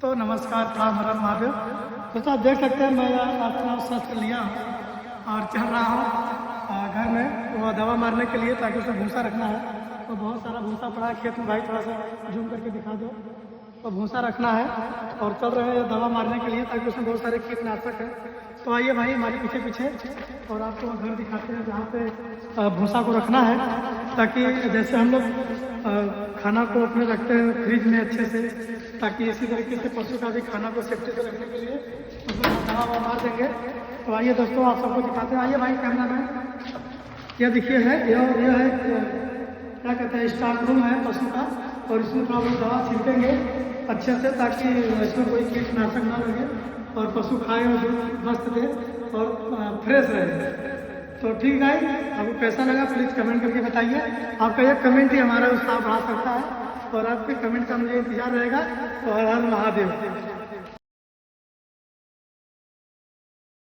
तो नमस्कार, प्रणाम, हर हर महादेव। दोस्तों आप देख सकते हैं मैं अपना शस्त्र लिया हूँ और चल रहा हूँ घर में वो दवा मारने के लिए, ताकि उसमें भूसा रखना है। तो बहुत सारा भूसा पड़ा है खेत में भाई, थोड़ा सा जूम करके दिखा दो। तो भूसा रखना है और चल रहे हैं दवा मारने के लिए, ताकि उसमें बहुत सारे कीटनाशक है। तो आइए भाई हमारे पीछे पीछे और आपको घर दिखाते हैं जहाँ पे भूसा को रखना है, ताकि जैसे हम लोग खाना को अपने रखते हैं फ्रिज में अच्छे से, ताकि इसी तरीके से पशु का भी खाना को सेफ्टी से रखने के लिए उसमें दवा मार देंगे। तो आइए दोस्तों आप सबको दिखाते हैं। आइए भाई कैमरा मैन, यह देखिए है, यह है क्या कहते हैं, स्टॉक रूम है पशु का, और इसमें थोड़ा बहुत दवा छिड़केंगे अच्छे से, ताकि इसमें कोई कीटनाशक ना लगे और पशु खाए और दूध मस्त दे और फ्रेश रहे। तो ठीक है, आपको कैसा लगा प्लीज़ कमेंट करके बताइए। आपका यह कमेंट ही हमारा उत्साह बढ़ा सकता है, और आपके कमेंट का मुझे इंतजार रहेगा। तो हर हर महादेव।